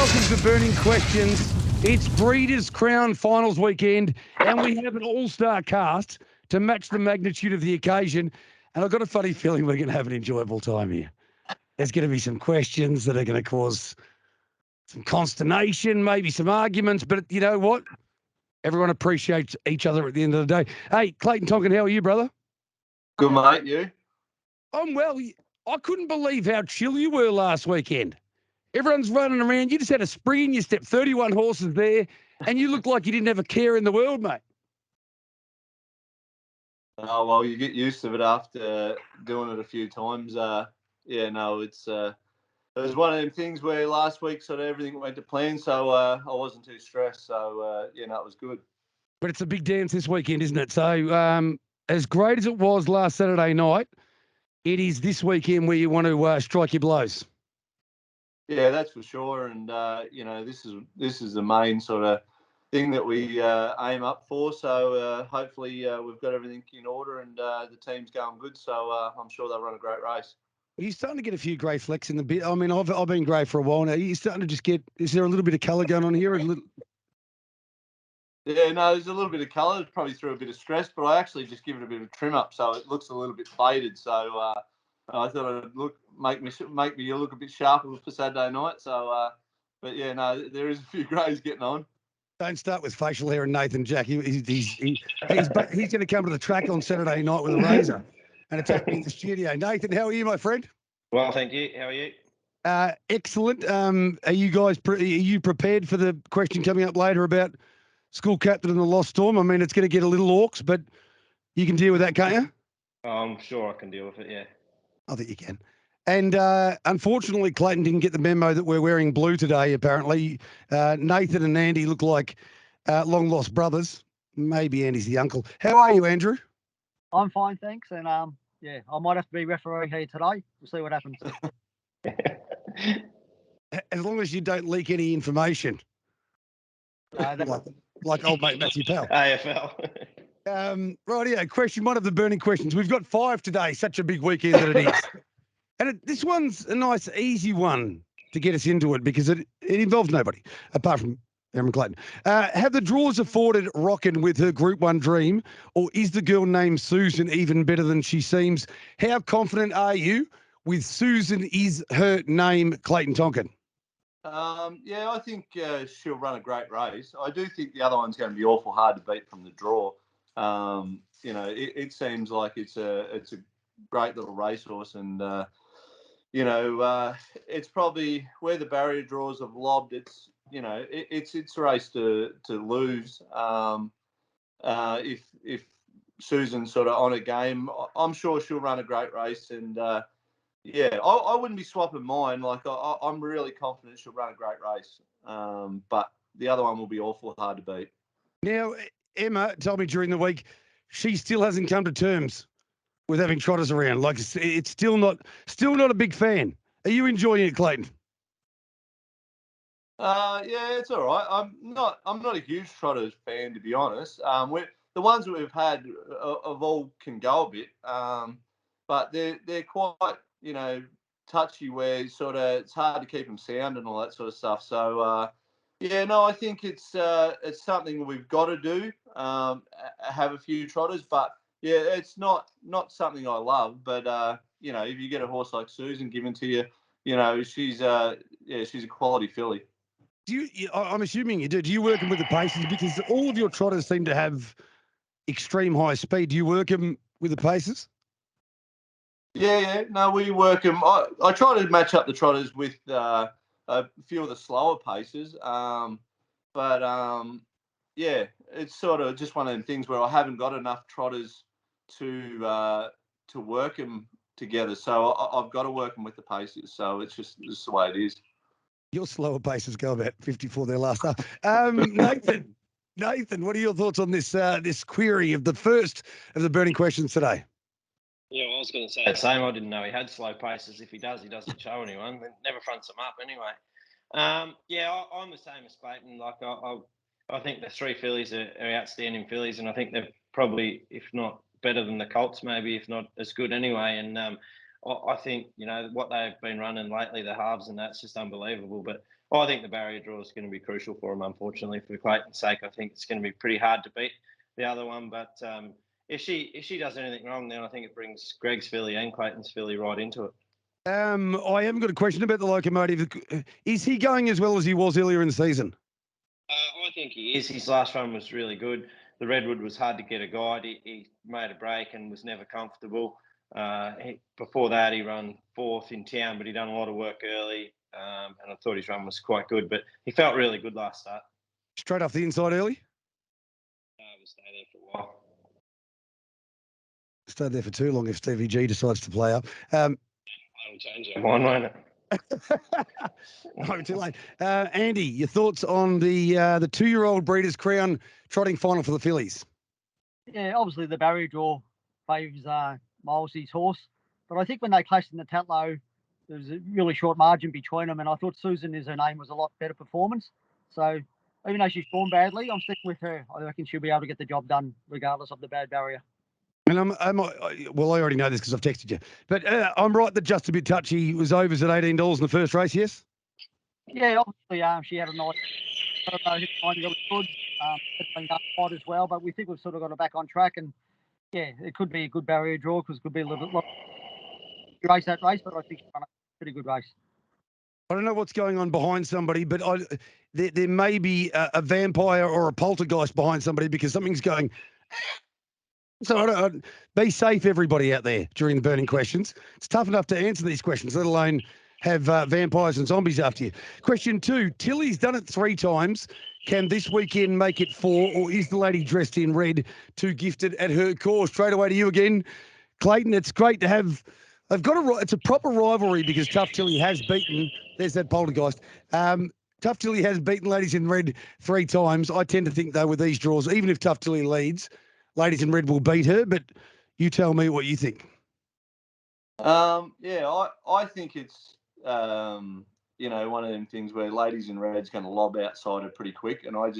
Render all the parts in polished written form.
welcome to Burning Questions. It's Breeders' Crown Finals weekend, and we have an all-star cast to match the magnitude of the occasion. And I've got a funny feeling we're going to have an enjoyable time here. There's going to be some questions that are going to cause some consternation, maybe some arguments, but you know what? Everyone appreciates each other at the end of the day. Hey, Clayton, Tonkin, how are you, brother? Good, mate. You? I'm well. I couldn't believe how chill you were last weekend. Everyone's running around. You just had a spring in your step, 31 horses there, and you looked like you didn't have a care in the world, mate. Oh, well, you get used to it after doing it a few times. It was one of them things where last week sort of everything went to plan, so I wasn't too stressed. So, it was good. But it's a big dance this weekend, isn't it? So as great as it was last Saturday night, it is this weekend where you want to strike your blows. Yeah, that's for sure. And, this is the main sort of thing that we aim up for. So hopefully we've got everything in order and the team's going good. So I'm sure they'll run a great race. Are you starting to get a few grey flecks in the bit? I mean, I've been grey for a while now. Are you starting to just get, is there a little bit of colour going on here? Yeah, no, there's a little bit of colour. It's probably through a bit of stress, but I actually just give it a bit of trim up so it looks a little bit faded. So I thought it'd make me look a bit sharper for Saturday night. So, there is a few greys getting on. Don't start with facial hair and Nathan Jack. He's going to come to the track on Saturday night with a razor and attack me in the studio. Nathan, how are you, my friend? Well, thank you. How are you? Excellent. Are you guys are you prepared for the question coming up later about school captain and the lost storm? I mean, it's going to get a little orcs, but you can deal with that, can't you? I'm sure I can deal with it, yeah. I think you can. And unfortunately, Clayton didn't get the memo that we're wearing blue today, apparently. Nathan and Andy look like long-lost brothers. Maybe Andy's the uncle. How are you, Andrew? I'm fine, thanks. And, I might have to be referee here today. We'll see what happens. As long as you don't leak any information. Like old mate Matthew Pell. AFL. Rightio, one of the burning questions. We've got 5 today, such a big weekend that it is. And this one's a nice, easy one to get us into it because it involves nobody apart from Emma Clayton. Have the draws afforded Rockin with her Group 1 dream, or is the girl named Susan even better than she seems? How confident are you with Susan is her name, Clayton Tonkin? I think she'll run a great race. I do think the other one's going to be awful hard to beat from the draw. It seems like it's a great little racehorse, and it's probably where the barrier draws have lobbed. It's it's a race to lose. If Susan's sort of on a game, I'm sure she'll run a great race, and I wouldn't be swapping mine. Like I'm really confident she'll run a great race. But the other one will be awful hard to beat. Now, Emma told me during the week she still hasn't come to terms with having trotters around. Like it's still not a big fan. Are you enjoying it, Clayton? It's all right. I'm not a huge trotters fan, to be honest. The ones that we've had of all can go a bit, but they're quite touchy where sort of it's hard to keep them sound and all that sort of stuff. So I think it's something we've got to do. Have a few trotters, but yeah, it's not something I love. But if you get a horse like Susan given to you, she's a quality filly. I'm assuming you do. Do you work them with the paces? Because all of your trotters seem to have extreme high speed. Do you work them with the paces? Yeah. No, we work them. I try to match up the trotters with a few of the slower paces. It's sort of just one of them things where I haven't got enough trotters to work them together. So I've got to work them with the paces. So it's just the way it is. Your slower paces go about 54 there last up. Nathan, what are your thoughts on this this query of the first of the burning questions today? Yeah, I was going to say the same. I didn't know he had slow paces. If he does, he doesn't show anyone. It never fronts them up anyway. I'm the same as Clayton. Like I think the 3 fillies are outstanding fillies, and I think they're probably, if not better than the Colts, maybe if not as good anyway. And I think, what they've been running lately, the halves and that's just unbelievable. But I think the barrier draw is going to be crucial for them, unfortunately, for Clayton's sake. I think it's going to be pretty hard to beat the other one. But if she does anything wrong, then I think it brings Greg's filly and Clayton's filly right into it. I haven't got a question about the locomotive. Is he going as well as he was earlier in the season? I think he is. His last run was really good. The Redwood was hard to get a guide. He made a break and was never comfortable. Before that, he ran fourth in town, but he done a lot of work early, and I thought his run was quite good. But he felt really good last start. Straight off the inside early? We'll stay there for a while. Stayed there for too long if Stevie G decides to play up. That'll change your mind, won't it? No, too late. Andy, your thoughts on the 2-year-old Breeders' Crown trotting final for the fillies? Yeah, obviously the barrier draw favours Miles's horse, but I think when they clashed in the Tatlow, there was a really short margin between them, and I thought Susan is her name was a lot better performance. So even though she's formed badly, I'm sticking with her. I reckon she'll be able to get the job done regardless of the bad barrier. And well, I already know this because I've texted you. But I'm right that just a bit touchy was overs at $18 in the first race, yes? Yeah, obviously she had a nice hit line really good. It's been done hot as well, but we think we've sort of got her back on track. And yeah, it could be a good barrier draw because it could be a little bit race that race, but I think she's run a pretty good race. I don't know what's going on behind somebody, but there may be a vampire or a poltergeist behind somebody because something's going. So be safe, everybody out there, during the burning questions. It's tough enough to answer these questions, let alone have vampires and zombies after you. Question 2, Tilly's done it 3 times. Can this weekend make it 4, or is the lady dressed in red too gifted at her core? Straight away to you again, Clayton. It's great to have. It's a proper rivalry because Tough Tilly has beaten. There's that poltergeist. Tough Tilly has beaten Ladies in Red 3 times. I tend to think, though, with these draws, even if Tough Tilly leads, Ladies in Red will beat her, but you tell me what you think. Yeah, I think it's, one of them things where Ladies in Red's going to lob outside her pretty quick. And I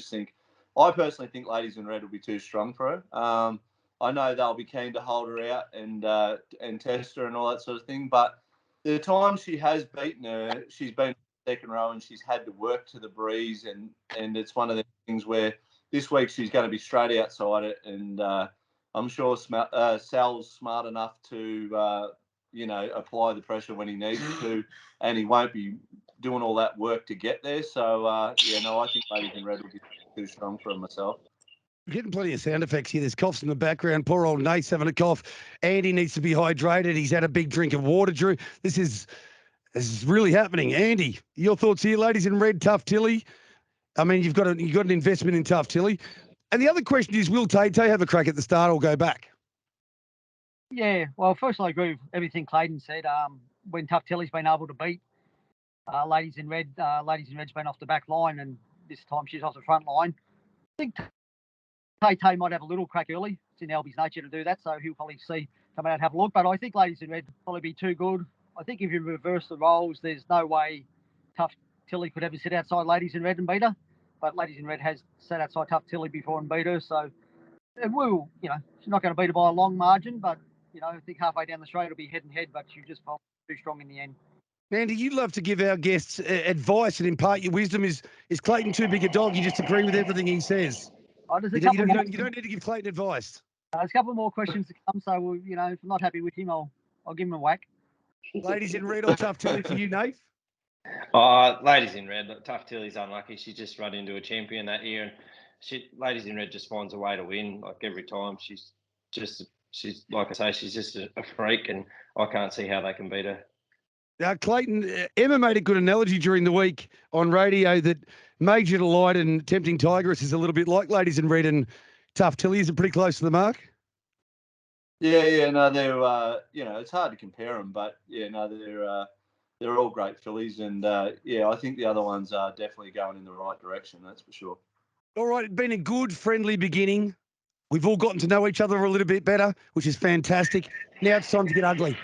personally think Ladies in Red will be too strong for her. I know they'll be keen to hold her out and test her and all that sort of thing. But the time she has beaten her, she's been second row and she's had to work to the breeze. And it's one of the things where this week she's going to be straight outside it. And I'm sure Sal's smart enough to, apply the pressure when he needs to. And he won't be doing all that work to get there. So, I think Ladies in Red will be too strong for her myself. We're getting plenty of sound effects here. There's coughs in the background. Poor old Nate's having a cough. Andy needs to be hydrated. He's had a big drink of water, Drew. This is really happening. Andy, your thoughts here? Ladies in Red, Tough Tilly. I mean, you've got an investment in Tough Tilly. And the other question is, will Tay have a crack at the start or go back? Yeah, well, first I agree with everything Clayton said. When Tough Tilly's been able to beat Ladies in Red's been off the back line, and this time she's off the front line. I think Tay might have a little crack early. It's in Albie's nature to do that, so he'll probably come out and have a look. But I think Ladies in Red will probably be too good. I think if you reverse the roles, there's no way Tough Tilly could ever sit outside Ladies in Red and beat her. But Ladies in Red has sat outside Tough Tilly before and beat her, so it will, she's not going to beat her by a long margin, but, I think halfway down the straight it'll be head and head, but she'll just fall too strong in the end. Andy, you love to give our guests advice and impart your wisdom. Is Clayton too big a dog? You just agree with everything he says? You don't need to give Clayton advice. There's a couple more questions to come, so if I'm not happy with him, I'll give him a whack. Ladies in Red or Tough Tilly for you, Nate? Ladies in Red. Tough Tilly's unlucky. She just run into a champion that year, and Ladies in Red just finds a way to win. Like every time, she's like I say, she's just a freak, and I can't see how they can beat her. Clayton, Emma made a good analogy during the week on radio that Major Delight and Tempting Tigress is a little bit like Ladies in Red and Tough Tilly. Is it pretty close to the mark? Yeah, no, they're it's hard to compare them, but they're all great fillies, and I think the other ones are definitely going in the right direction. That's for sure. All right, it's been a good, friendly beginning. We've all gotten to know each other a little bit better, which is fantastic. Now it's time to get ugly.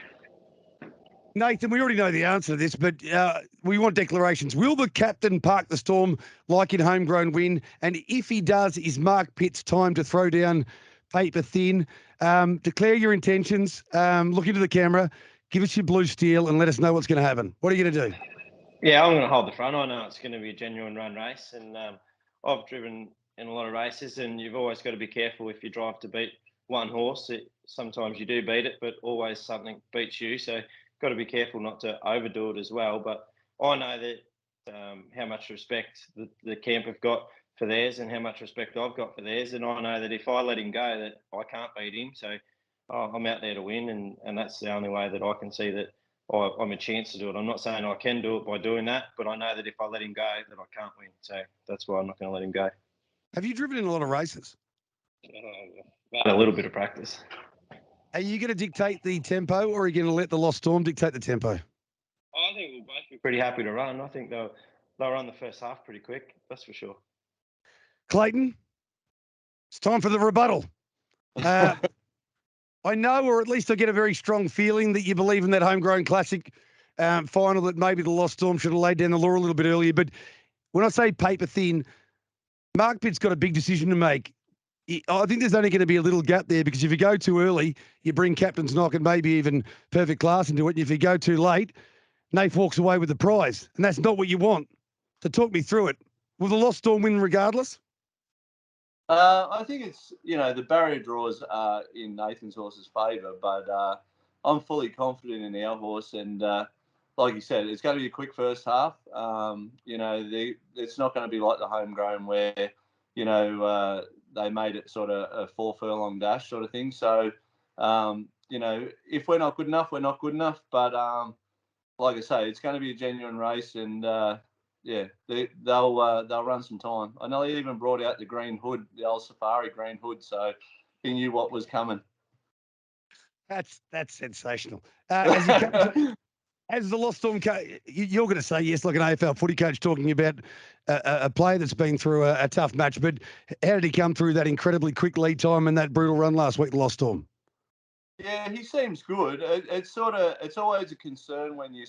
Nathan, we already know the answer to this, but we want declarations. Will the captain park the storm like in Homegrown Win? And if he does, is Mark Pitt's time to throw down paper thin? Declare your intentions. Look into the camera. Give us your blue steel and let us know what's going to happen. What are you going to do? Yeah, I'm going to hold the front. I know it's going to be a genuine run race, and I've driven in a lot of races, and you've always got to be careful if you drive to beat one horse. Sometimes you do beat it, but always something beats you. So got to be careful not to overdo it as well. But I know that how much respect the camp have got for theirs and how much respect I've got for theirs. And I know that if I let him go, that I can't beat him. So I'm out there to win, and that's the only way that I can see that I'm a chance to do it. I'm not saying I can do it by doing that, but I know that if I let him go, that I can't win. So that's why I'm not going to let him go. Have you driven in a lot of races? A little bit of practice. Are you going to dictate the tempo, or are you going to let the Lost Storm dictate the tempo? I think we'll both be pretty happy to run. I think they'll run the first half pretty quick. That's for sure. Clayton, it's time for the rebuttal. I know, or at least I get a very strong feeling that you believe in that homegrown classic final, that maybe the Lost Storm should have laid down the law a little bit earlier. But when I say paper thin, Mark Pitt's got a big decision to make. I think there's only going to be a little gap there, because if you go too early, you bring Captain's Knock and maybe even Perfect Class into it. And if you go too late, Nath walks away with the prize. And that's not what you want. So talk me through it. Will the Lost Storm win regardless? I think it's, the barrier draws are in Nathan's horse's favour, but I'm fully confident in our horse. And like you said, it's going to be a quick first half. It's not going to be like the homegrown where, they made it sort of a 4 furlong dash sort of thing. So, if we're not good enough, we're not good enough. But like I say, it's going to be a genuine race, and they'll run some time. I know he even brought out the green hood, the old safari green hood, so he knew what was coming. That's sensational. As the Lost Storm coach, you're going to say yes, like an AFL footy coach talking about a player that's been through a tough match. But how did he come through that incredibly quick lead time and that brutal run last week, the Lost Storm? Yeah, he seems good. It's always a concern when you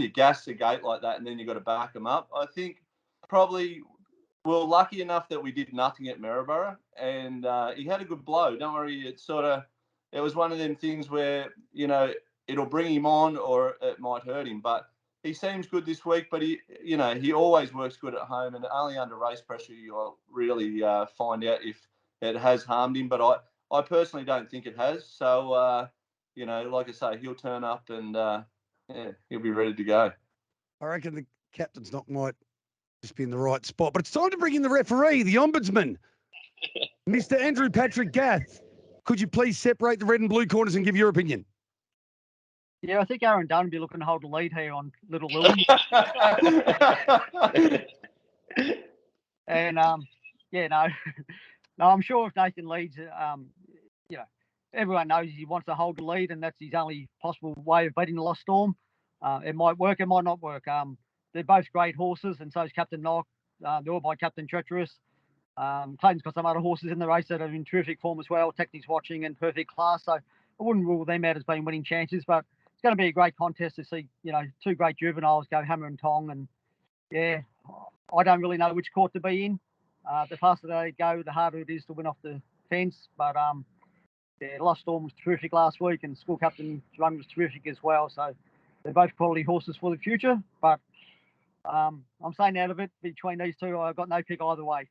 gas the gate like that, and then you've got to back him up. I think probably we're lucky enough that we did nothing at Maryborough, and he had a good blow. Don't worry, it was one of them things where it'll bring him on or it might hurt him. But he seems good this week. But he always works good at home, and only under race pressure you'll really find out if it has harmed him. But I personally don't think it has. So like I say, he'll turn up and he'll be ready to go. I reckon the Captain's Knock might just be in the right spot. But it's time to bring in the referee, the ombudsman, Mr. Andrew Patrick Gath. Could you please separate the red and blue corners and give your opinion? Yeah, I think Aaron Dunn will be looking to hold the lead here on Little Lily. And, no, I'm sure if Nathan leads, everyone knows he wants to hold the lead, and that's his only possible way of beating the Lost Storm. It might work, it might not work. They're both great horses, and so is Captain Knock. They're all by Captain Treacherous. Clayton's got some other horses in the race that are in terrific form as well, Techniques Watching and Perfect Class. So I wouldn't rule them out as being winning chances, but it's going to be a great contest to see, two great juveniles go hammer and tong. And yeah, I don't really know which court to be in. The faster they go, the harder it is to win off the fence. But Lost Storm was terrific last week, and School Captain's run was terrific as well. So they're both quality horses for the future. But I'm staying out of it between these two. I've got no pick either way.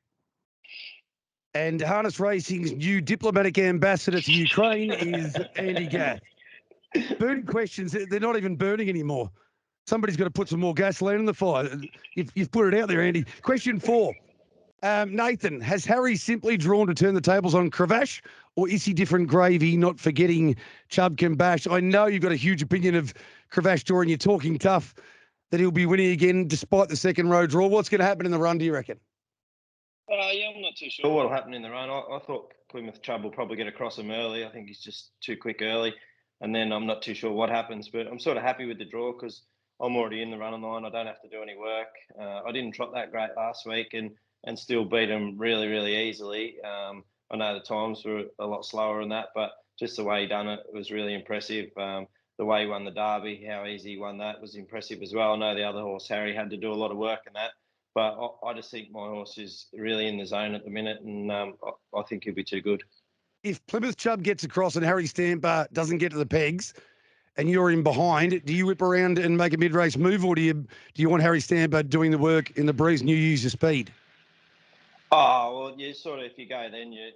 And Harness Racing's new diplomatic ambassador to Ukraine is Andy Gath. Burning questions, they're not even burning anymore. Somebody's got to put some more gasoline in the fire. You've put it out there, Andy. Question 4. Nathan, has Harry simply drawn to turn the tables on Cravash, or is he different gravy, not forgetting Chubb can bash? I know you've got a huge opinion of Cravash drawing. You're talking tough that he'll be winning again despite the second row draw. What's going to happen in the run, do you reckon? Yeah, I'm not too sure what'll happen in the run. I thought Plymouth Chubb will probably get across him early. I think he's just too quick early. And then I'm not too sure what happens. But I'm sort of happy with the draw because I'm already in the running line. I don't have to do any work. I didn't trot that great last week and still beat him really, really easily. I know the times were a lot slower than that, but just the way he done it was really impressive. The way he won the Derby, how easy he won that was impressive as well. I know the other horse, Harry, had to do a lot of work in that. But I just think my horse is really in the zone at the minute, and I think he'll be too good. If Plymouth Chubb gets across and Harry Stamper doesn't get to the pegs, and you're in behind, do you whip around and make a mid-race move, or do you want Harry Stamper doing the work in the breeze and you use your speed? Oh, well, you sort of, if you go then, you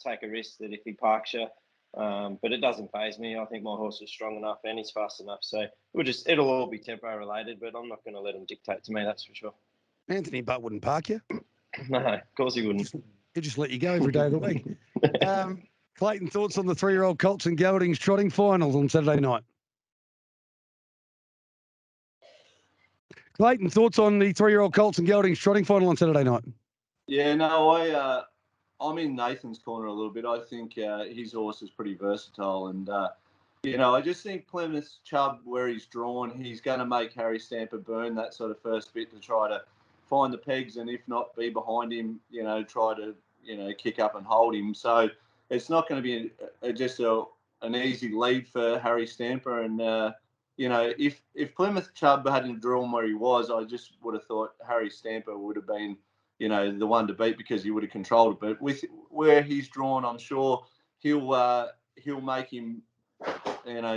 take a risk that if he parks you. But it doesn't faze me. I think my horse is strong enough and he's fast enough. So it'll all be tempo related, but I'm not going to let him dictate to me, that's for sure. Anthony Butt wouldn't park you. No, of course he wouldn't. He'd just let you go every day of the week. Clayton, thoughts on the 3-year-old Colts and Geldings trotting finals on Saturday night? Clayton, thoughts on the 3-year-old Colts and Geldings trotting final on Saturday night? Yeah, no, I'm in Nathan's corner a little bit. I think his horse is pretty versatile, and I just think Plymouth Chubb, where he's drawn, he's going to make Harry Stamper burn that sort of first bit to try to find the pegs, and if not, be behind him. Try to kick up and hold him. So it's not going to be just an easy lead for Harry Stamper, and if Plymouth Chubb hadn't drawn where he was, I just would have thought Harry Stamper would have been the one to beat because he would have controlled it. But with where he's drawn, I'm sure he'll make him,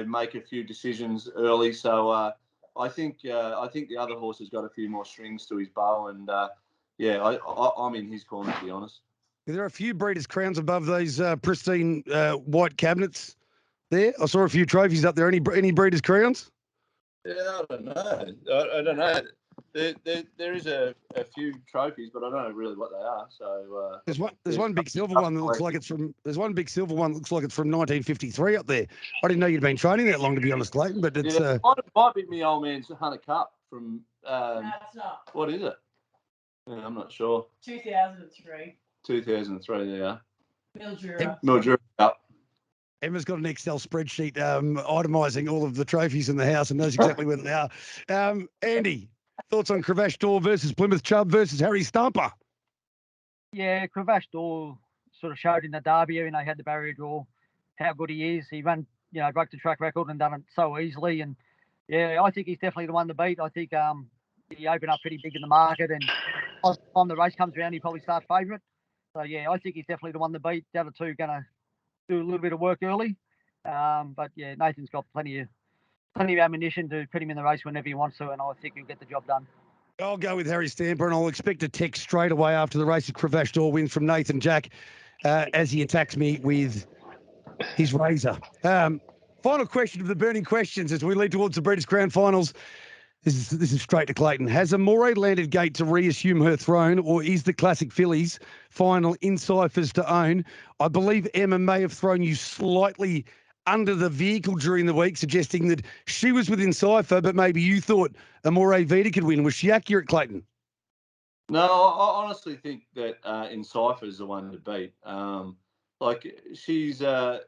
make a few decisions early. So I think the other horse has got a few more strings to his bow, and I'm in his corner, to be honest. There are a few Breeders' Crowns above those pristine white cabinets there. I saw a few trophies up there. Any Breeders' Crowns? Yeah, I don't know. I don't know. There is a few trophies, but I don't know really what they are. So there's one big silver one that looks like it's from. There's one big silver one that looks like it's from 1953 up there. I didn't know you'd been training that long, to be honest, Clayton. But it's might be my old man's Hunter Cup from. That's not. What is it? Yeah, I'm not sure. 2003. 2003. Yeah. Mildura Cup. Emma's got an Excel spreadsheet itemising all of the trophies in the house and knows exactly where they are. Andy, thoughts on Cravash Door versus Plymouth Chubb versus Harry Stamper? Yeah, Cravash Door sort of showed in the derby, he had the barrier draw, how good he is. He ran, broke the track record and done it so easily. And yeah, I think he's definitely the one to beat. I think he opened up pretty big in the market, and by the time the race comes around, he probably starts favourite. So yeah, I think he's definitely the one to beat. The other two are going to do a little bit of work early. But yeah, Nathan's got plenty of ammunition to put him in the race whenever he wants to, and I think he'll get the job done. I'll go with Harry Stamper, and I'll expect a text straight away after the race of Cravash Door wins from Nathan Jack as he attacks me with his razor. Final question of the burning questions as we lead towards the Breeders' Crown finals. This is straight to Clayton. Has Amore landed gate to reassume her throne, or is the Classic Fillies final in ciphers to own? I believe Emma may have thrown you slightly under the vehicle during the week, suggesting that she was within cipher, but maybe you thought Amore Vita could win. Was she accurate, Clayton? No, I honestly think that in cipher is the one to beat. She's a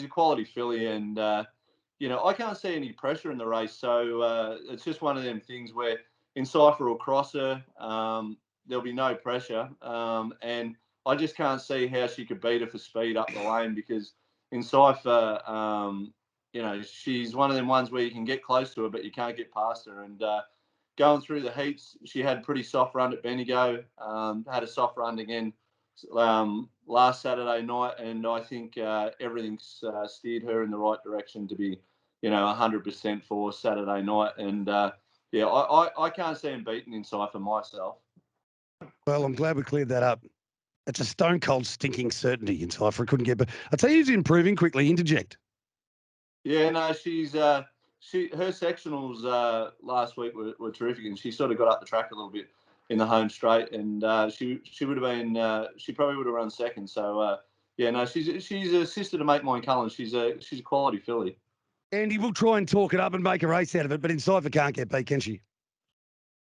quality filly, and I can't see any pressure in the race. So it's just one of them things where in cipher will cross her. There'll be no pressure, and I just can't see how she could beat her for speed up the lane, because in cipher, she's one of them ones where you can get close to her, but you can't get past her. And going through the heats, she had pretty soft run at Bendigo, had a soft run again last Saturday night, and I think everything's steered her in the right direction to be, 100% for Saturday night. And I can't see him beating in cipher myself. Well, I'm glad we cleared that up. It's a stone cold stinking certainty in cipher. I couldn't get, but I'll tell you who's improving quickly. Interject. Yeah, no, she's her sectionals last week were terrific, and she sort of got up the track a little bit in the home straight, and she would have been she probably would have run second. So she's a sister to Mate Mine Cullen. She's a quality filly. Andy will try and talk it up and make a race out of it, but in cipher can't get beat, can she?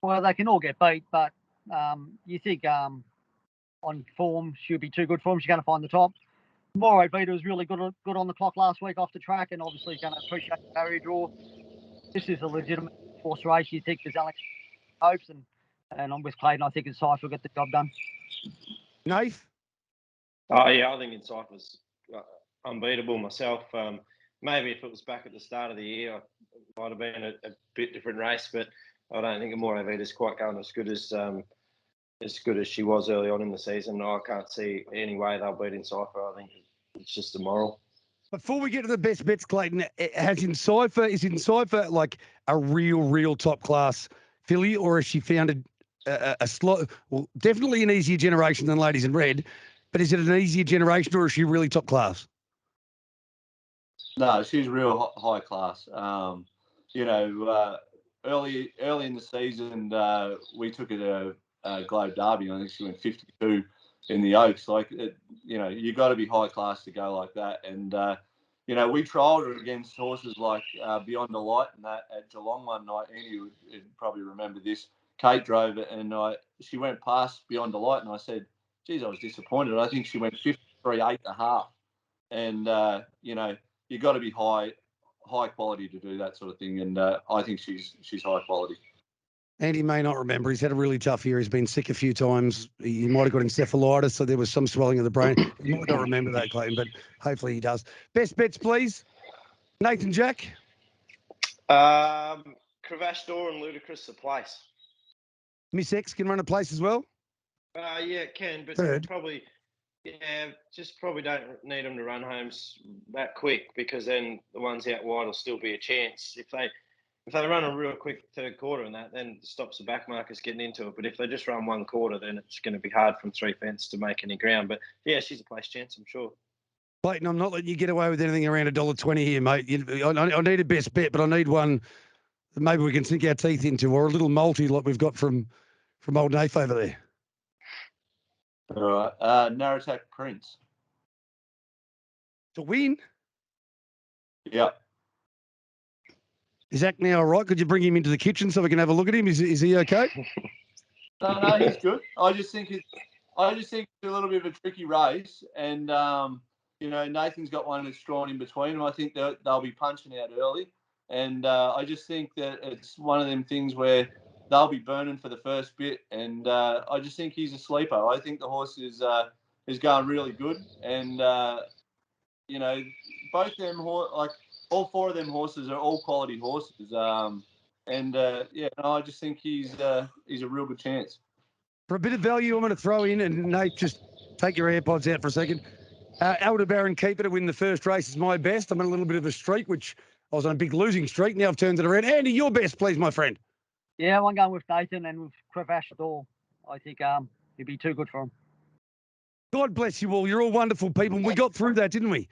Well, they can all get beat, but you think on form she'll be too good for him. She's going to find the top. Moro Vita was really good on the clock last week off the track, and obviously going to appreciate the barrier draw. This is a legitimate horse race. You think there's only hopes, and I'm with Clayton. I think in cipher will get the job done. Nath? Oh yeah, I think in cipher's unbeatable myself. Maybe if it was back at the start of the year, it might have been a bit different race, but I don't think Amore Vita's quite going as good as she was early on in the season. I can't see any way they'll beat in cipher. I think it's just a moral. Before we get to the best bets, Clayton, is Encipher like a real top class filly, or has she found a slow, well, definitely an easier generation than Ladies in Red, but is it an easier generation or is she really top class? No, she's real high class. Early in the season, we took her to Globe Derby. I think she went 52 in the Oaks. You got to be high class to go like that. And we trialled her against horses like Beyond the Light and that at Geelong one night. Andy would probably remember this. Kate drove it, and she went past Beyond the Light, and I said, "Geez, I was disappointed. I think she went 53.5." And you got to be high quality to do that sort of thing. And I think she's high quality. Andy may not remember. He's had a really tough year. He's been sick a few times. He might have got encephalitis, so there was some swelling of the brain. He might not remember that, Clayton, but hopefully he does. Best bets, please. Nathan Jack. Cravash Door and Ludicrous the place. Miss X can run a place as well? Yeah, it can, but Third. probably don't need them to run homes that quick, because then the ones out wide will still be a chance. If they run a real quick third quarter and that, then it stops the back markers getting into it. But if they just run one quarter, then it's going to be hard from 3 fence to make any ground. But yeah, she's a place chance, I'm sure. Clayton, I'm not letting you get away with anything around $1.20 here, mate. I need a best bet, but I need one that maybe we can sink our teeth into, or a little multi like we've got from old Nath over there. All right. Naratak Prince. To win? Yeah. Is Zach now all right? Could you bring him into the kitchen so we can have a look at him? Is he okay? No, he's good. I just think it's a little bit of a tricky race, and Nathan's got one that's drawn in between them. I think they'll be punching out early, and I just think that it's one of them things where they'll be burning for the first bit, and I just think he's a sleeper. I think the horse is going really good, and both them all four of them horses are all quality horses. I just think he's a real good chance. For a bit of value, I'm going to throw in, and Nate, just take your AirPods out for a second. Aldebaran Keeper to win the first race is my best. I'm on a little bit of a streak, which I was on a big losing streak. Now I've turned it around. Andy, your best, please, my friend. Yeah, I'm going with Nathan and with Cravash Door. I think he'd be too good for him. God bless you all. You're all wonderful people. We got through that, didn't we?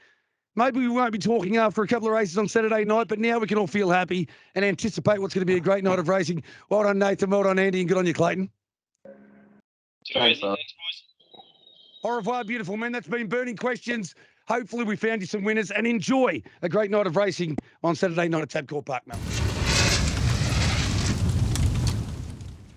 Maybe we won't be talking after a couple of races on Saturday night, but now we can all feel happy and anticipate what's going to be a great night of racing. Well done, Nathan. Well done, Andy. And good on you, Clayton. Thanks, boys. Au revoir, beautiful men. That's been Burning Questions. Hopefully we found you some winners, and enjoy a great night of racing on Saturday night at Tabcorp Park Melton.